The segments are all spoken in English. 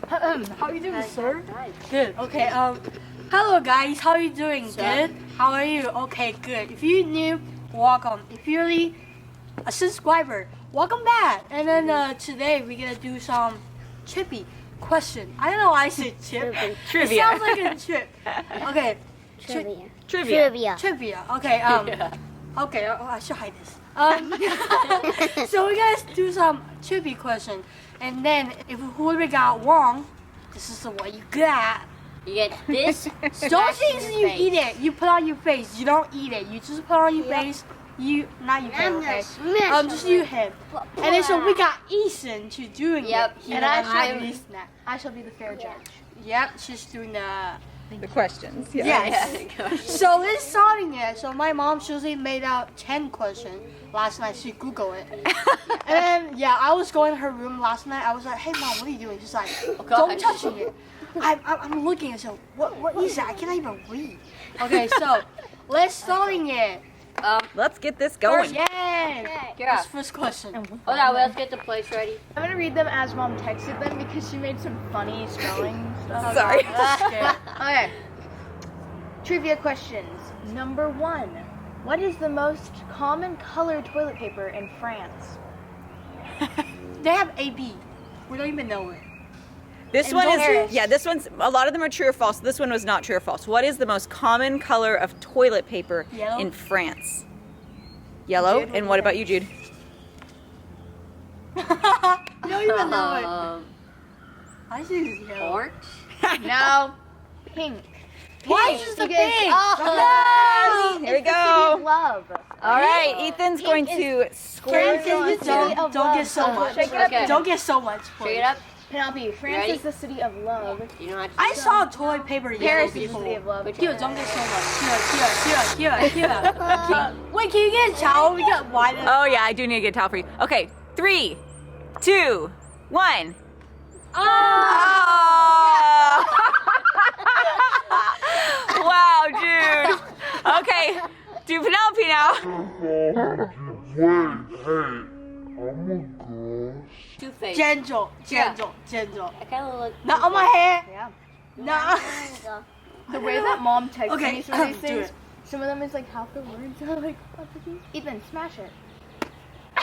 How are you doing, sir? Good. Okay. Hello guys. How are you doing? Good. How are you? Okay. Good. If you're new, welcome. If you're really a subscriber, welcome back. And then today we're gonna do some trippy question. I don't know why I said chip. Trivia. It sounds like a chip. Okay. Trivia. Okay. Okay. I should hide this. So we're gonna do some trivia question, and then if whoever got wrong, this is what you got. You get this. Don't think you eat it. You put on your face. You don't eat it. You just put on your face. You not your head. Okay. Just your head. And then so we got Ethan to doing it. And I shall be the fair judge. Yep. She's doing the questions. Yes. So let's starting it. So my mom usually made out 10 questions last night. She Googled it. And then I was going to her room last night. I was like, hey mom, what are you doing? She's like, don't touch it. I'm looking and so what is that? I can't even read. Okay, so let's starting it. Let's get this going. That's first question. Let's get the plates ready. I'm gonna read them as mom texted them because she made some funny spelling stuff. Sorry. Okay. Trivia questions. Number 1. What is the most common color toilet paper in France? They have AB. We don't even know it. This And one is, Paris. this one's, a lot of them are true or false. This one was not true or false. What is the most common color of toilet paper Yellow. in France? Yellow. Jude, And what about you, Jude? You don't even know it. I think it's yellow. Orange. No. Pink. Why is this the Because- pink? Yes! Here we It's the city of go. love. All right, Ethan's going to score. Don't get so much. Shake it up. Okay. Don't get so much. Shake it up. Penelope, France Ready? is the city of love. You know how to I saw toilet paper yellow Paris is the before. city of love. Here, don't get so much. Here. Wait, can you get a towel? We got wide. Oh yeah, I do need to get a towel for you. Okay, 3, 2, 1. Oh! Wow, dude. Okay, do Penelope now. Two-Face. Gentle. I kind of look. Not on my hair. Yeah. No. The way that mom texts Okay, me some of these do things, it. some of them is like half the words are like, Ethan, smash it. Oh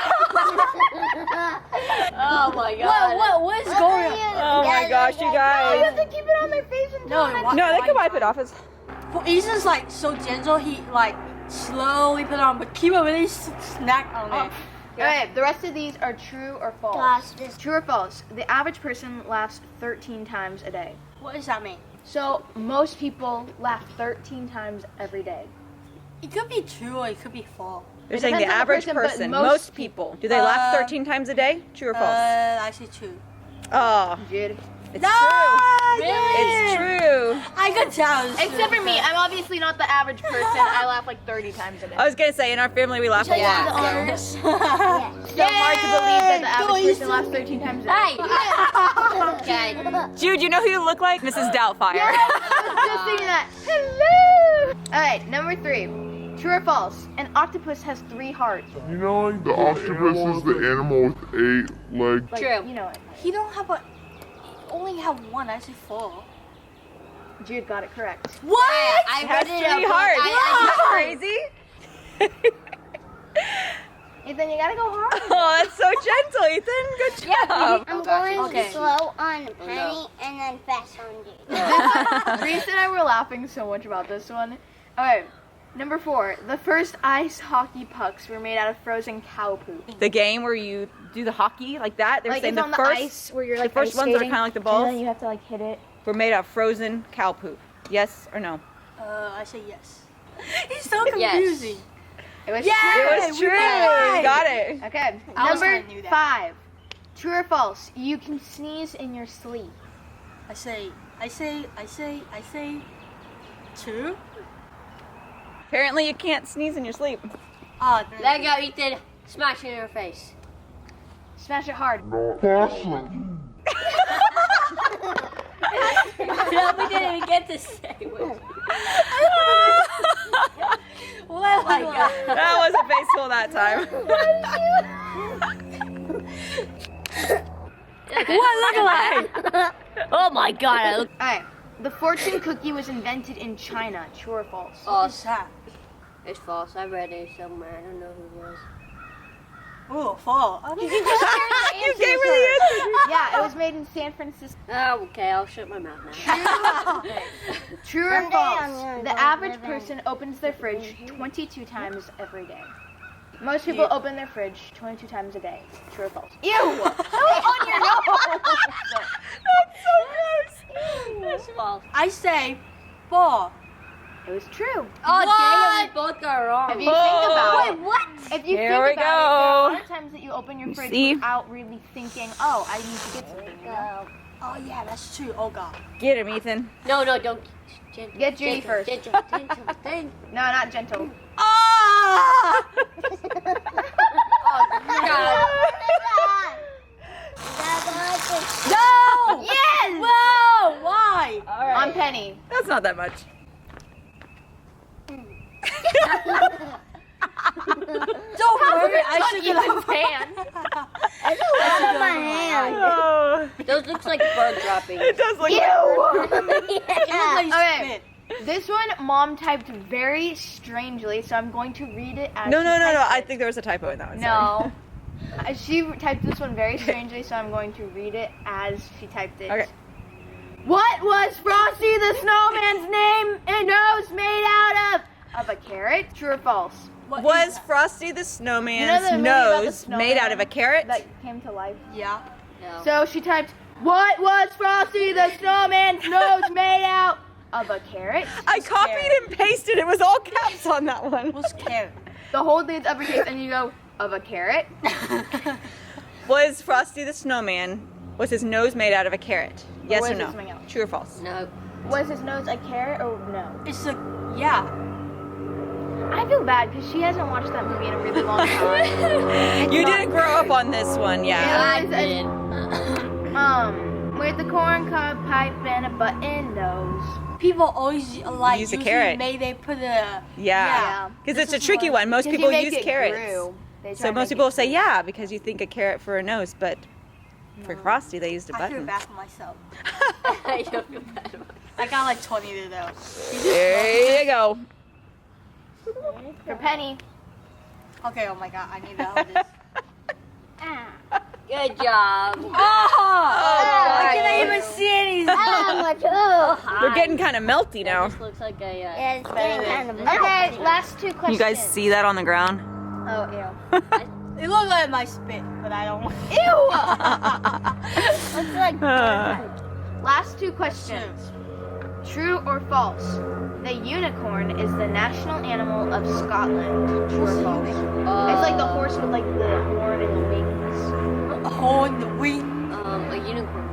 my god. What is going on? Oh my gosh, you You guys. have to keep it on their face and No, they can wipe it off. It's Well, Ethan's like so gentle. He like slowly put it on, but keep a really snack on it. Okay, the rest of these are true or false. True or false? The average person laughs 13 times a day. What does that mean? So most people laugh 13 times every day. It could be true or it could be false. They're It saying the depends on the average person, but person, most most people. Do they laugh 13 times a day? True or false? I say true. Oh, Jude. it's No! true. Really? It's true. I could tell. it's Except true. for me, I'm obviously not the average person. I laugh like 30 times a day. I was gonna say in our family we laugh a Yeah. lot. Honors. So hard to believe that the average person laughs 13 times a day. Hey. Okay. Jude, you know who you look like? Mrs. Doubtfire. I was just thinking that. Hello! Alright, number 3. True or false? An octopus has 3 hearts. You know, like the octopus is the animal with 8 legs. Like, True. You know it. He don't have a. Only have one. I say four. Jude got it correct. What? I It has read it 3 up. hearts. I- Isn't that crazy? Ethan, you gotta go hard. Oh, that's so gentle, Ethan. Good job. I'm going Okay. slow on Penny and then fast on you. Reese and I were laughing so much about this one. Alright, number 4. The first ice hockey pucks were made out of frozen cow poop. The game where you do the hockey like that. They're Like saying it's the on the first, ice where you're the like first ice ones are skating, kind of like the and balls. then you have to like hit it. Were made out of frozen cow poop. Yes or no? I say yes. He's so Yes. confusing. It was Yeah! true. It was we true. got it. You got it. Okay, I was number gonna do that. 5. True or false? You can sneeze in your sleep. I say two. Apparently you can't sneeze in your sleep. Ah, There you go, Ethan. Smash it in her face. Smash it hard. Awesome. No, we didn't even get to say it. Oh my god. That wasn't baseball that time. What look like? Oh, Oh my god, I look Alright. The fortune cookie was invented in China. True or false? false. that? It's false. I read it somewhere. I don't know who it was. Oh, fall. You gave her the answer. Yeah, it was made in San Francisco. Oh, okay. I'll shut my mouth now. True or Someday I'm false? gonna The go average live in- person opens their fridge 22 times every day. Most people open their fridge 22 times a day. True or false? Ew! On your nose! It's false. I say fall. It was true. Oh, dang it. We both got it wrong. If you think about it, what? if you Here we think about it, there are a go. lot of times that you open your fridge See? without really thinking, oh, I need to get something. You know? Oh yeah, that's true. Oh god. Get him, Ethan. No, don't. Gentle, Get Judy first. Gentle. No, not gentle. Ah! No! Yes! Whoa! Why? On Penny. That's not that much. Don't worry. I should get Ethan's hand. Out of my hand. Oh, Those looks like bird droppings. it does look. Okay. This one, Mom typed very strangely, so I'm going to read it as No. she typed I it. think there was a typo in that one. Sorry. No. She typed this one very strangely, so I'm going to read it as she typed it. Okay. What was Frosty the Snowman's name and nose made out of? Of a carrot? True or false? Was Frosty the Snowman's You know the movie about the nose snowman made out of a carrot? That came to life. Yeah. No. So she typed, what was Frosty the Snowman's nose made out of? A carrot? I copied and pasted. It was all caps on that one. What's carrot? The whole thing's uppercase, and you go, of a carrot? Was Frosty the Snowman, was his nose made out of a carrot? Yes was or it no? something else? True or false? No. Was his nose a carrot or no? It's a yeah. I feel bad because she hasn't watched that movie in a really long time. You didn't grow up on this one, yeah. I It was did. with the corn cob pipe and a button nose. People always like Use a usually carrot. they put a Yeah. Because it's a is tricky one. Most 'Cause you people make use it carrots. grew. They try So to most make people it say grew. yeah because you think a carrot for a nose, but for Frosty they used a I feel button. bad for myself. I don't feel bad about it. I got like 20 of those. There you go. For Penny. Okay, oh my god, I need to hold this. Good job. Oh! I can't even see any. They're getting kind of melty now. This looks like a. Yeah, it's getting kind of Okay, last two questions. You guys see that on the ground? Oh, ew. It looks like my spit, but I don't want Looks like Last two questions. True or false? The unicorn is the national animal of Scotland. True or false? It's like the horse with like the horn and the wings. a hole in the wing. A unicorn.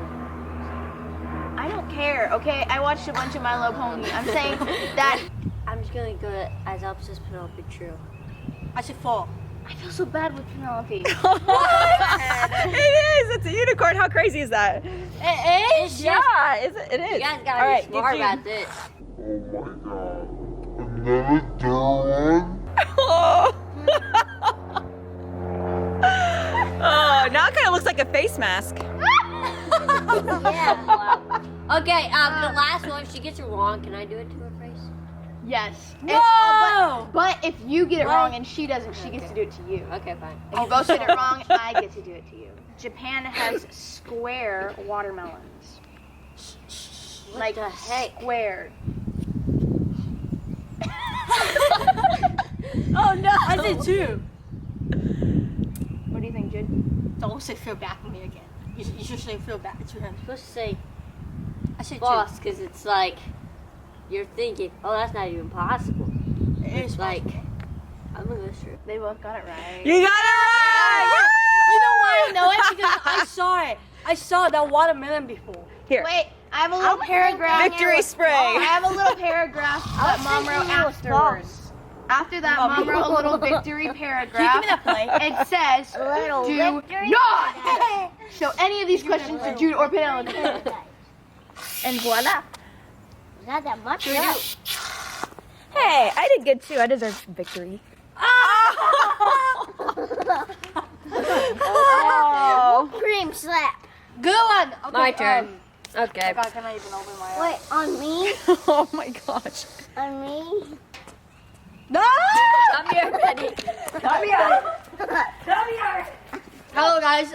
I don't care, okay? I watched a bunch of My Little Pony. I'm saying that I'm just gonna go as opposite as Penelope. True. I should fall. I feel so bad with Penelope. It is. It's a unicorn. How crazy is that? It is. Yeah, it is. You guys gotta All right, be smart did about this. Oh my god. Another third one? Oh. Oh, now it kind of looks like a face mask. Yeah. Wow. Okay. The last one. If she gets it wrong, can I do it to her face? Yes. No! But if you get it wrong and she doesn't, she gets to do it to you. Okay, fine. If you both get it wrong, I get to do it to you. Japan has square watermelons. Like the heck? square. Oh no! I did too. What do you think, Jude? Don't say feel bad for me again. You should say feel bad to him. I'm supposed to say I said false because it's like you're thinking, oh, that's not even possible. two. It is It's like I'm gonna go true. They both got it right. You got it right. You know why I know it? Because I saw it. I saw that watermelon before. Here. Wait, I have a little paragraph. Victory spray. I have a little paragraph that Mom wrote afterwards. After that, Mom wrote a little victory paragraph. Can you give me that plate? It says, little do victory. not show any of these questions to Jude or Penelope. And voila. Not that much. Should we no. do- Hey, I did good too. I deserve victory. Oh. Cream slap. Good one. Okay, My turn. Okay. God, can I even open my eyes? Wait, on me? Oh my gosh. On me? No! Come here, Penny. Come here. Hello guys,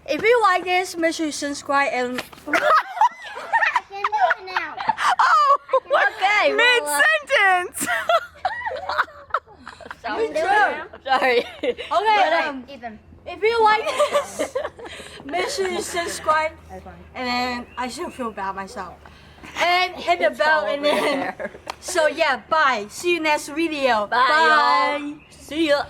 if you like this, make sure you subscribe and I can do it now. Oh! Okay, Mid well, sentence. sorry. okay, Ethan. if you like this, make sure you subscribe and then I still feel bad myself. And hit the bell and then so yeah, bye. See you next video. Bye, y'all. See ya.